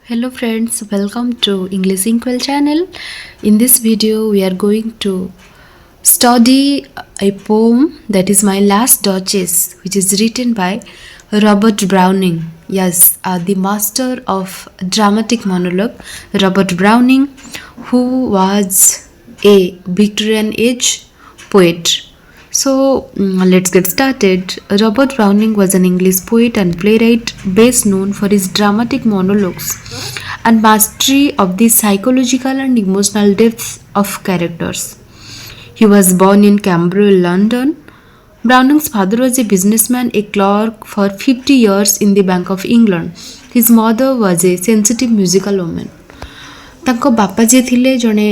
Hello friends, welcome to English Inkwell channel. In this video we are going to study a poem that is My Last Duchess, which is written by Robert Browning. Yes, the master of dramatic monologue, Robert Browning, who was a Victorian age poet. So let's get started. Robert Browning was an English poet and playwright best known for his dramatic monologues and mastery of the psychological and emotional depths of characters. He was born in Camberwell, London. Browning's father was a businessman, a clerk for 50 years in the Bank of England. His mother was a sensitive musical woman. ତାଙ୍କ ବାପା ଯିଏ ଥିଲେ ଜଣେ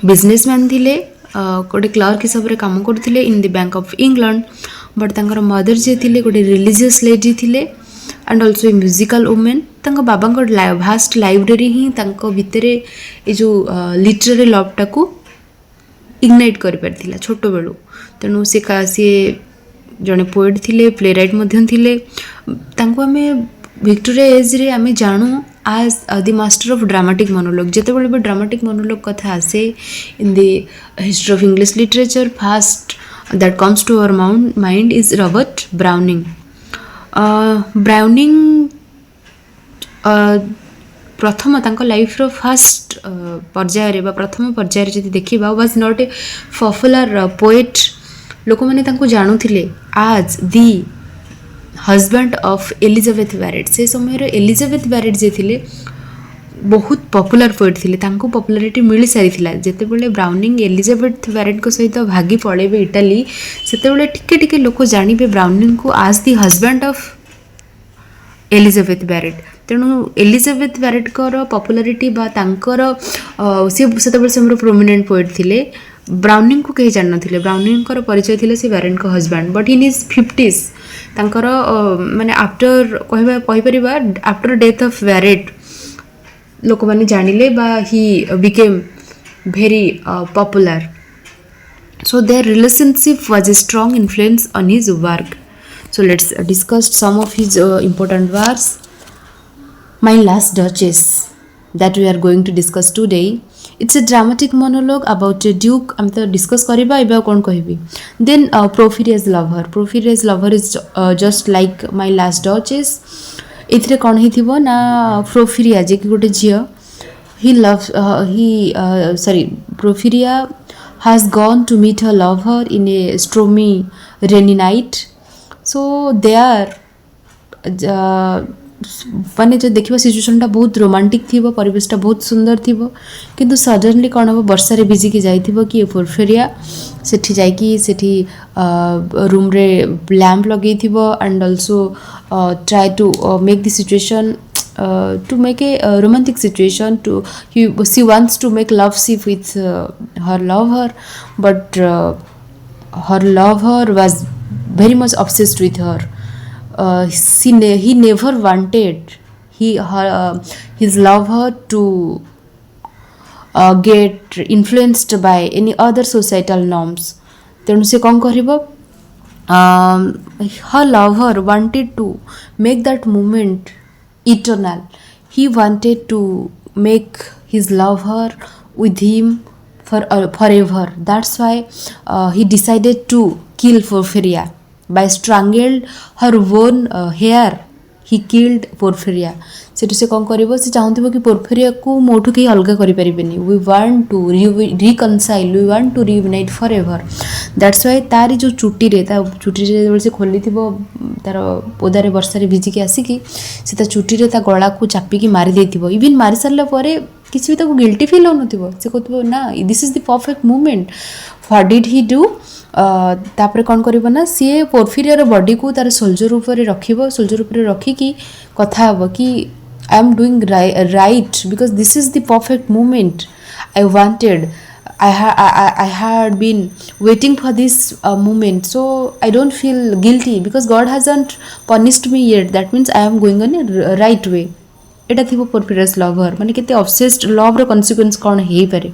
businessman ଥିଲେ, ଗୋଟେ clerk ହିସାବରେ କାମ କରୁଥିଲେ in the bank of England. But ତାଙ୍କର ମଦର ଯିଏ ଥିଲେ ଗୋଟେ ରିଲିଜିୟସ୍ ଲେଡି ଥିଲେ and also A musical women. ତାଙ୍କ ବାବାଙ୍କ ଭାଷ୍ଟ ଲାଇବ୍ରେରୀ ହିଁ ତାଙ୍କ ଭିତରେ ଏ ଯେଉଁ ଲିଟରାରୀ ଲଭ୍ଟାକୁ ଇଗ୍ନାଇଟ୍ କରିପାରିଥିଲା ଛୋଟବେଳୁ. ତେଣୁ ସିଏ ଜଣେ ପୋଏଟ୍ ଥିଲେ, ପ୍ଲେ ରାଇଟ୍ ମଧ୍ୟ ଥିଲେ. ତାଙ୍କୁ ଆମେ ଭିକ୍ଟୋରିଆ ଏଜ୍ରେ ଆମେ ଜାଣୁ as the master of dramatic monologue. ଯେତେବେଳେ ବି dramatic monologue କଥା ଆସେ in the history of English literature, first that comes to our mind is Robert Browning. Browning ପ୍ରଥମ ତାଙ୍କ ଲାଇଫ୍ର ଫାଷ୍ଟ ପର୍ଯ୍ୟାୟରେ ବା ପ୍ରଥମ ପର୍ଯ୍ୟାୟରେ ଯଦି ଦେଖିବା was not a popular poet. ଲୋକମାନେ ତାଙ୍କୁ ଜାଣୁଥିଲେ ଆଜ୍ ଦି ହଜବ୍ୟାଣ୍ଡ ଅଫ୍ ଏଲିଜାବେଥ ବ୍ୟାରେଟ୍. ସେ ସମୟରେ ଏଲିଜାବେଥ ବ୍ୟାରେଟ୍ ଯିଏ ଥିଲେ ବହୁତ ପପୁଲାର ପୋଏଟ୍ ଥିଲେ. ତାଙ୍କୁ ପପୁଲାରିଟି ମିଳିସାରିଥିଲା. ଯେତେବେଳେ ବ୍ରାଉନିଂ ଏଲିଜାବେଥ ବ୍ୟାରେଟ୍ଙ୍କ ସହିତ ଭାଗି ପଳେଇବେ ଇଟାଲୀ, ସେତେବେଳେ ଟିକେ ଟିକେ ଲୋକ ଜାଣିବେ ବ୍ରାଉନିଂଙ୍କୁ ଆଜ୍ ଦି ହଜବ୍ୟାଣ୍ଡ ଅଫ୍ ଏଲିଜାବେଥ ବ୍ୟାରେଟ୍. ତେଣୁ ଏଲିଜାବେଥ ବ୍ୟାରେଟ୍ଙ୍କର ପପୁଲାରିଟି ବା ତାଙ୍କର ସେ ସେତେବେଳେ ସମୟରେ ପ୍ରୋମିନେଣ୍ଟ ପୋଏଟ୍ ଥିଲେ. ବ୍ରାଉନିଂଙ୍କୁ କେହି ଜାଣିନଥିଲେ. ବ୍ରାଉନିଂଙ୍କର ପରିଚୟ ଥିଲେ ସେ ବ୍ୟାରେଟ୍ଙ୍କ husband. But in his 50s ତାଙ୍କର ମାନେ କହିପାରିବା ଆଫ୍ଟର ଡେଥ୍ ଅଫ୍ ବ୍ୟାରେଟ୍ ଲୋକମାନେ ଜାଣିଲେ ବା he became very popular. So their relationship was a strong influence on his work. So let's discuss some of his important works. My Last Duchess, that we are going to discuss today. It's a dramatic monologue about a duke. ଆମେ ତ discuss କରିବା. ଏବେ ଆଉ କ'ଣ କହିବି. Then Porphyria's lover. Porphyria's lover is just like My Last Duchess. ଏଥିରେ କ'ଣ ହେଇଥିବ ନା Porphyria ଯିଏକି ଗୋଟେ ଝିଅ, Porphyria has gone to meet her lover in a stormy rainy night. So there ମାନେ ଯଦି ଦେଖିବା ସିଚୁଏସନ୍ଟା ବହୁତ ରୋମାଣ୍ଟିକ୍ ଥିବ, ପରିବେଶଟା ବହୁତ ସୁନ୍ଦର ଥିବ, କିନ୍ତୁ ସଡନ୍ଲି କ'ଣ ହେବ, ବର୍ଷାରେ ଭିଜିକି ଯାଇଥିବ କି ପୋର୍ଫିରିଆ ସେଠି ଯାଇକି ସେଠି ରୁମ୍ରେ ଲ୍ୟାମ୍ପ ଲଗେଇଥିବ and also try to make the situation to make a romantic situation. She wants to make love scene with her lover, but her lover was very much obsessed with her. He never wanted his lover to get influenced by any other societal norms. ତେଣୁ ସେ କ'ଣ କରିବ, her lover wanted to make that moment eternal. He wanted to make his lover with him forever. That's why he decided to kill Porphyria. By strangled her own hair, he killed Porphyria. ସେଠୁ ସେ କ'ଣ କରିବ, ସେ ଚାହୁଁଥିବ କି ପୋର୍ଫିରିଆକୁ ମୋଠୁ କେହି ଅଲଗା କରିପାରିବେନି. We want to reconcile, we want to reunite forever. That's why ତାରି ଯେଉଁ ଚୁଟିରେ ଯେତେବେଳେ ସେ ଖୋଲିଥିବ ତାର ଓଦାରେ ବର୍ଷାରେ ଭିଜିକି ଆସିକି, ସେ ତା ଚୁଟିରେ ତା ଗଳାକୁ ଚାପିକି ମାରି ଦେଇଥିବ. ଇଭିନ୍ ମାରି ସାରିଲା ପରେ କିଛି ବି ତାକୁ ଗିଲ୍ଟି ଫିଲ୍ ହେଉନଥିବ. ସେ କହୁଥିବ ନା this is the perfect movement. What did he do? ତାପରେ କ'ଣ କରିବ ନା, ସିଏ ପୋର୍ଫିରିଆର ବଡ଼ିକୁ ତାର ସୋଲ୍ଜର ଉପରେ ରଖିବ. ସୋଲ୍ଜର ଉପରେ ରଖିକି କଥା ହେବ କି I am doing right because this is the perfect moment I wanted. I had been waiting for this moment, so I don't feel guilty because God hasn't punished me yet. That means I am going on a right way. ଏଇଟା ଥିବ Porphyria's lover. ମାନେ କେତେ obsessed, love ର consequence କ'ଣ ହେଇପାରେ.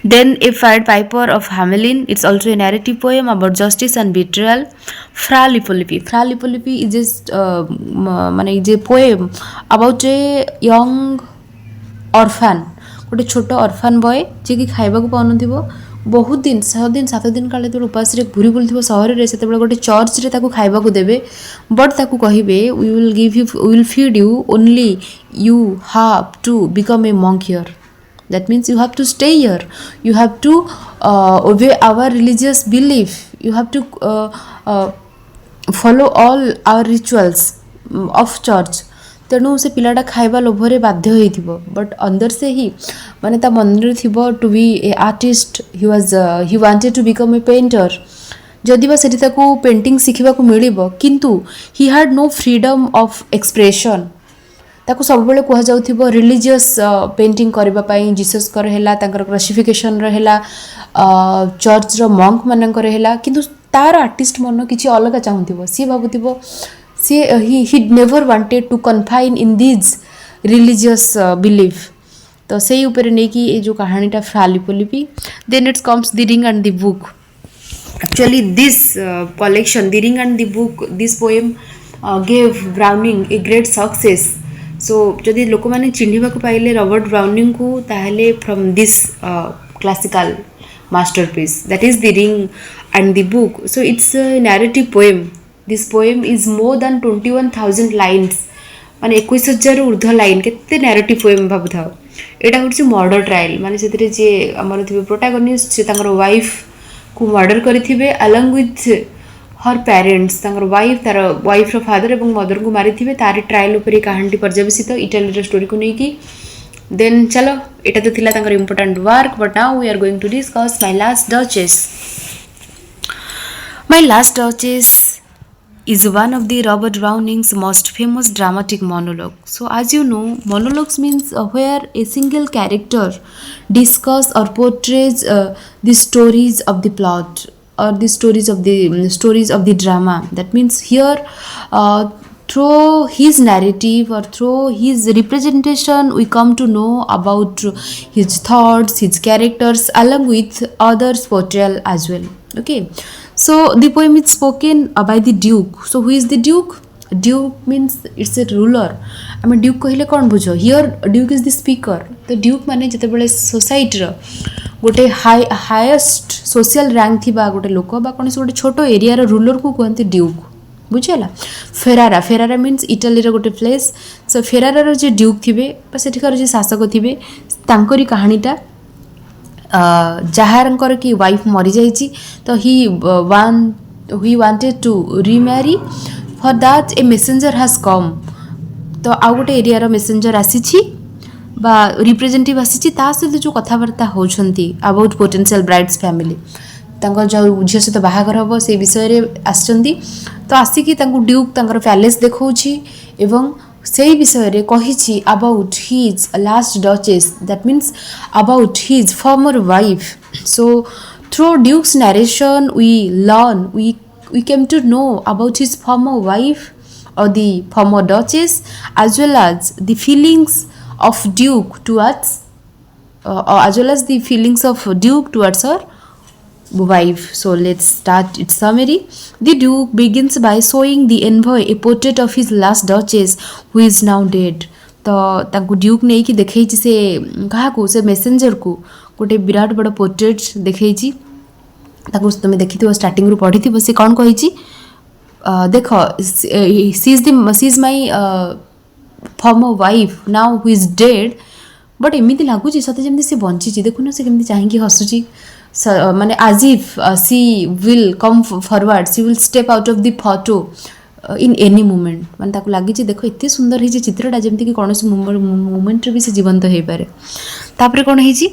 Then A Pied Piper of Hamelin, it's also a narrative poem about justice and betrayal. Fra Lipolipy. Fra Lipolipy is just is a poem about a young orphan, ଗୋଟେ ଛୋଟ ଅର୍ଫାନ୍ boy ଯିଏକି ଖାଇବାକୁ ପାଉନଥିବ, ବହୁତ ଦିନ 6 ଦିନ 7 ଦିନ କାଳେ ଯେତେବେଳେ ଉପାସରେ ଘୁରି ବୁଲୁଥିବ ସହରରେ, ସେତେବେଳେ ଗୋଟେ ଚର୍ଚ୍ଚରେ ତାକୁ ଖାଇବାକୁ ଦେବେ, ବଟ୍ ତାକୁ କହିବେ will feed you only you have to become a monk here. That means you have to stay here. You have to obey our religious belief. You have to follow all our rituals of church. ତେଣୁ ସେ ପିଲାଟା ଖାଇବା ଲୋଭରେ ବାଧ୍ୟ ହେଇଥିବ, but ଅନ୍ଦର ସେ ହିଁ ମାନେ ତା ମନରେ ଥିବ to be a artist. He wanted to become a painter. ଯଦି ବା ସେଠି ତାକୁ ପେଣ୍ଟିଂ ଶିଖିବାକୁ ମିଳିବ, କିନ୍ତୁ he had no freedom of expression. ତାକୁ ସବୁବେଳେ କୁହାଯାଉଥିବ ରିଲିଜିୟସ୍ ପେଣ୍ଟିଂ କରିବା ପାଇଁ. ଜିସସ୍ଙ୍କର ହେଲା, ତାଙ୍କର କ୍ରସିଫିକେସନ୍ର ହେଲା, ଚର୍ଚ୍ଚର ମଙ୍କ୍ ମାନଙ୍କର ହେଲା, କିନ୍ତୁ ତାର ଆର୍ଟିଷ୍ଟ ମନ କିଛି ଅଲଗା ଚାହୁଁଥିବ. ସିଏ ଭାବୁଥିବ he never wanted to confine in these religious belief. ତ ସେଇ ଉପରେ ନେଇକି ଏ ଯେଉଁ କାହାଣୀଟା Fra Lippo Lippi. Then it's comes the ring and the book. Actually this collection, The Ring and the Book, this poem gave Browning a great success. So ଯଦି ଲୋକମାନେ ଚିହ୍ନିବାକୁ ପାଇଲେ ରବର୍ଟ ବ୍ରାଉନିଂକୁ, ତାହେଲେ from this classical masterpiece, that is The Ring and the Book. So it's a narrative poem. This poem is more than 21,000 lines, ମାନେ 21,000 ଊର୍ଦ୍ଧ୍ୱ line. କେତେ narrative poem ଭାବୁଥାଅ. ଏଇଟା ହେଉଛି ମର୍ଡର ଟ୍ରାଏଲ୍. ମାନେ ସେଥିରେ ଯିଏ ଆମର ଥିବେ ପ୍ରୋଟାଗନିଷ୍ଟ, ସେ ତାଙ୍କର ୱାଇଫ୍କୁ ମର୍ଡର କରିଥିବେ along with her parents. ତାଙ୍କର ତାର ୱାଇଫ୍ର ଫାଦର ଏବଂ ମଦରଙ୍କୁ ମାରିଥିବେ. ତାରି ଟ୍ରାଏଲ୍ ଉପରେ କାହାଣୀଟି ପର୍ଯ୍ୟବେସିତ ଇଟାଲୀର ଷ୍ଟୋରିକୁ ନେଇକି. ଦେନ୍ ଚାଲ, ଏଇଟା ତ ଥିଲା ତାଙ୍କର important work, but now we are going to discuss My Last Duchess. My Last Duchess is one of the Robert Browning's most famous dramatic monologue. So as you know, monologues means where a single character discuss or portrays the stories of the plot or the stories of the drama. That means here through his narrative or through his representation, we come to know about his thoughts, his characters, along with others' portrayal as well. Okay, so the poem is spoken by the Duke. So who is the Duke? Duke means it's a ruler. I mean Duke कहले कौन बुझो? Here Duke is the speaker. तो Duke माने ଯେତେବେଳେ society रो गोटे highest social rank थिबा गोटे लोक बा कोन से गोटे छोटो एरिया रो रूलर को कहते ड्यूक. बुझेला. फेरारा मीन्स इटालीर गोटे प्लेस. सो फेरारार जे ड्यूक थिबे बा सेठिकार जे शासक थिबे, तांकरी कहानीटा ଯାହାଙ୍କର କି ୱାଇଫ୍ ମରିଯାଇଛି, ତ he wanted to remarry. For that a messenger has come. ତ ଆଉ ଗୋଟେ ଏରିଆର ମେସେଞ୍ଜର ଆସିଛି ବା ରିପ୍ରେଜେଣ୍ଟେଟିଭ୍ ଆସିଛି, ତା ସହିତ ଯେଉଁ କଥାବାର୍ତ୍ତା ହେଉଛନ୍ତି ଆବାଉଟ୍ ପୋଟେନ୍ସିଆଲ୍ ବ୍ରାଇଡ୍ସ ଫ୍ୟାମିଲି, ତାଙ୍କ ଯେଉଁ ଝିଅ ସହିତ ବାହାଘର ହେବ ସେ ବିଷୟରେ ଆସିଛନ୍ତି. ତ ଆସିକି ତାଙ୍କୁ ଡ୍ୟୁକ୍ ତାଙ୍କର ପ୍ୟାଲେସ୍ ଦେଖାଉଛି ଏବଂ ସେଇ ବିଷୟରେ କହିଛି about his last duchess. That means about his former wife. So through Duke's narration we came to know about his former wife or the former duchess, as well as the feelings of Duke towards her wife. So let's start its summary. The Duke begins by showing the envoy a portrait of his last duchess who is now dead. तो तांकु Duke नहीं कि देखैछि से कहा को से messenger को गोटे विराट बड़ पोर्ट्रेट देखैछि. ताकु तुम देखिथिबो स्टार्टिंग रु पढिथिबो से कोन कहिछि. देखो, she is my former wife now who is dead. But एमिति लागुछि सते जेमति से बंचिछि. देखुनो से केमति चाहि हसुछि. माने as if she will come forward, she will step out of the photo in any moment. माने ताको लागिछि देखो एते सुंदर हिछि चित्रटा जेमति कि कोनोसी मोमेंट रे भी से जीवंत हेइ पारे. तापरे कोन हिछि,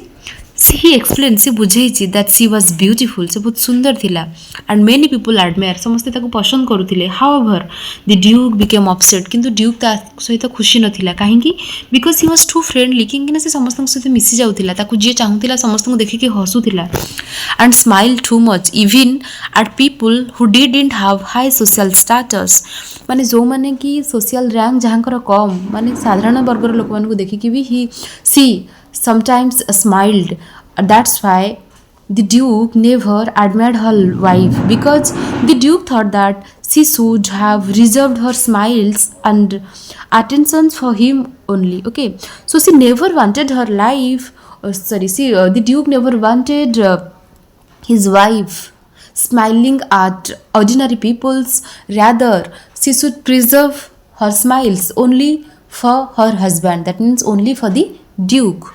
he explained, से बुझेछि that she was beautiful, से बहुत सुंदर थिला, and many people admire, समस्ते ताको पसंद करूथिले. however the duke became upset, किंतु ड्यूक ता सहित खुशी नथिला. काहेकि because he was too friendly, कि से समस्तक सहित मिसी जाउथिला, ताको जे चाहुथिला समस्तक देखि के हसुथिला, and smiled too much even at people who didn't have high social status. माने जो माने कि सोशल रैंक जहाँकर कम, माने साधारण वर्गर लोक मानकु देखि कि भी she sometimes smiled That's why the Duke never admired her wife, because the Duke thought that she should have reserved her smiles and attentions for him only. Okay, so she never wanted her life. The Duke never wanted his wife smiling at ordinary peoples. Rather, she should preserve her smiles only for her husband. That means only for the Duke.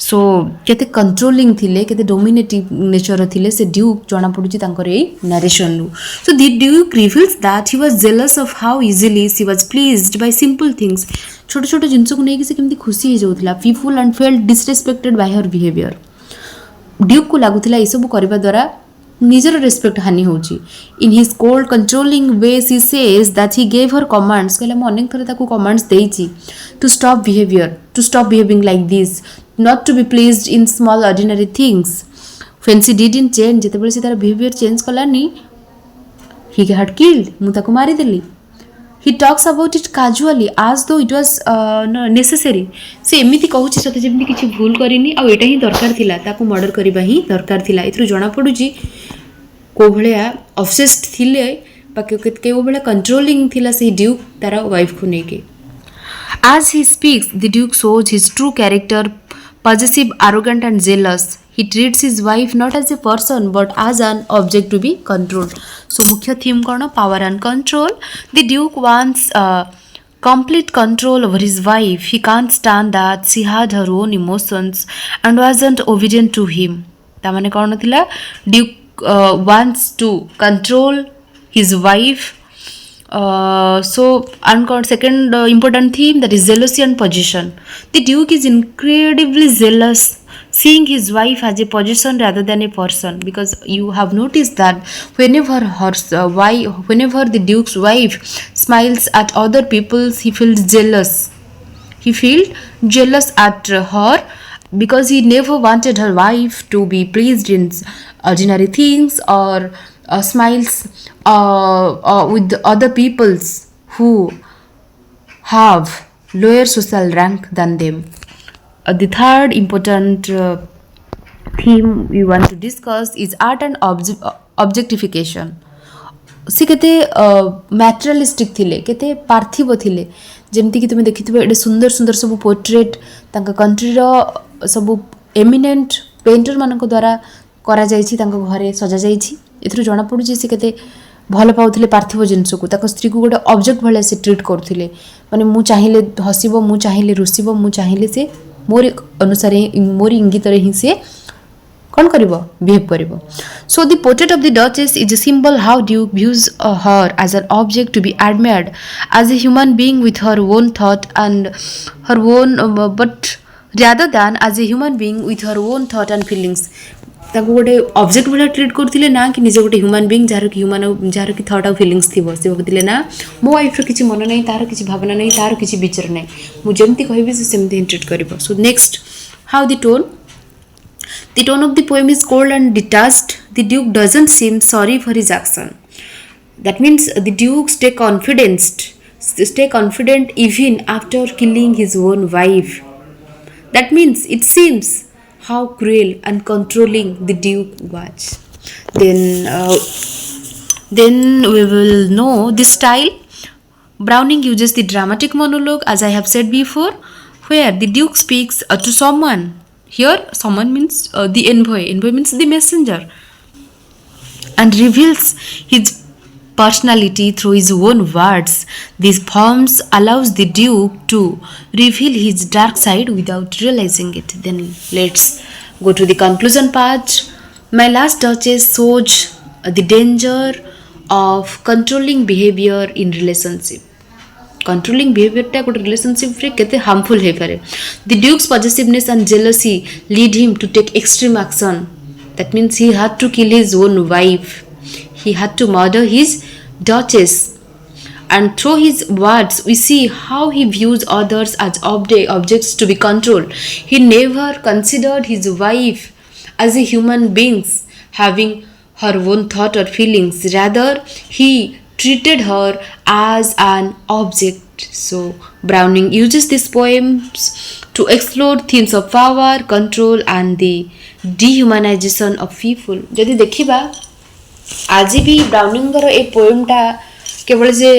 सो केते controlling थिले केते dominative nature थिले से Duke जना पडुची तांकर ए narration रु so the duke reveals that he was jealous of how easily she was pleased by simple things छोट छोट जिंस को नेकी से केमती खुशी हो जाउथला people and felt disrespected by her behaviour duke को लागुथला ए सब करबा द्वारा निजर रेस्पेक्ट हानि होची in his cold controlling ways he says that he gave her commands कहले म अनेक थरे ताको कमांड्स देइची to stop behaviour to stop behaving like this not to be pleased in small ordinary things. When she didn't change, जेतेबेले से तार behavior change Kalani, he had killed, मु ताको मारी देली. He talks about it casually as though it was necessary. से एमिति कहूची सते जेमति किछि भूल करिनी आ एटा ही दरकार थिला ताको मर्डर करिबा ही दरकार थिला एथरु जणा पडुची को भलिया ऑब्सेस्ड थिले बाकी के भलिया कंट्रोलिंग थिला से ड्यूक तारा वाइफ को नेके. As he speaks, the Duke shows his true character, possessive, arrogant, and jealous. He treats his wife not as a person but as an object to be controlled. So, मुख्य theme कौन? Power and control. The Duke wants complete control over his wife. He can't stand that she had her own emotions and wasn't obedient to him. तामाने कौन थिला? Duke wants to control his wife. Second important theme, that is jealousy and possession. The Duke is incredibly jealous, seeing his wife as a possession rather than a person, because you have noticed that whenever the Duke's wife smiles at other people, he feels jealous. He feels jealous at her because he never wanted her wife to be pleased in ordinary things or smiles with other peoples who have lower social rank than them. The third important theme we want to discuss is art and objectification. से केते materialistic थिले केते पार्थिव थिले जेमति कि तुमे देखिथिबे एडे सुंदर सुंदर सब पोर्ट्रेट तांका कंट्री रो सब एमिनेंट पेंटर मानक द्वारा करा जायछि तांका घरे सजा जायछि एथरु जणा पडुछि से केते भल पाउथिले पार्थिव जिंस को ताको स्त्री को गोटे ऑब्जेक्ट भले से ट्रीट करथिले माने मु चाहिले हसिबो मु चाहिले रुसिबो मु चाहिले से मोर अनुसार मोर इंगित रे ही से कौन करिबो बिहेव करिबो. So the portrait of the Duchess is a symbol how Duke views her as an object to be admired, as a human being with her own thought and her own but rather than as a human being with her own thought and feelings. ताको गोटे object भला treat करथिले ना कि निजे गोटे human being jar की thought और फीलिंग्स थिबो से कहथिले ना मो वाइफ रो किछि मन नै तार किछि भावना नै तार किछि विचार नै मु जेमति कहबी से सेमति ट्रीट करिवो. So next how the tone of the poem is cold and detached. The Duke doesn't seem sorry for his action. That means the Duke stay confident even after killing his own wife. That means it seems how cruel and controlling the Duke was. Then we will know the style. Browning uses the dramatic monologue, as I have said before, where the Duke speaks to someone. Here someone means the envoy means the messenger, and reveals his personality through his own words. These poems allows the Duke to reveal his dark side without realizing it. Then let's go to the conclusion part. My Last Duchess shows the danger of controlling behavior in relationship. Controlling behavior टा गोटे relationship रे केते harmful हे पारे. The Duke's possessiveness and jealousy lead him to take extreme action. That means he had to kill his own wife. He had to murder his Duchess. And through his words, we see how he views others as objects to be controlled. He never considered his wife as a human being having her own thought or feelings. Rather, he treated her as an object. So Browning uses these poems to explore themes of power, control, and the dehumanisation of people जदि देखिबा आज भी ब्राउनिंगर ए पोएमटा केवल जे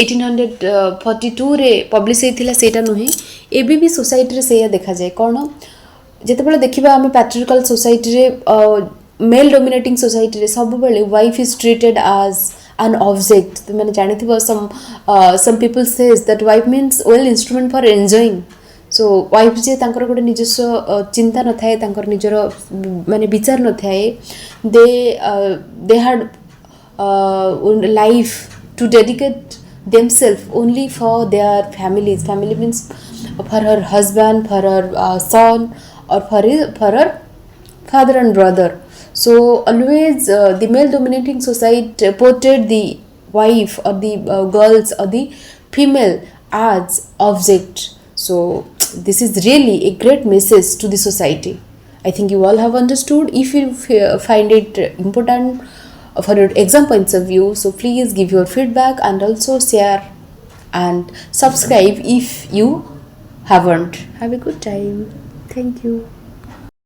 1842 रे publish होइथिला सेटा नुहे AB भी society रे सेया देखा जाए कोन जेतेबेले देखिबा आमे पैट्रिकल सोसाइटी रे मेल डोमिनेटिंग सोसाइटी रे सब बेले wife is treated as an object तो मैंने जानी थी some people says that wife means well instrument for enjoying so wife जे तांकर गोटे निजस्व चिंता न थाए तांकर निजर माने विचार न थाए they had life to dedicate themselves only for their families family means for her husband for her son or for her father and brother so always the male dominating society portrayed the wife or the girls or the female as object so this is really a great message to the society. I think you all have understood. If you find it important for your exam points of view so please give your feedback and also share and subscribe if you haven't. Have a good time. Thank you.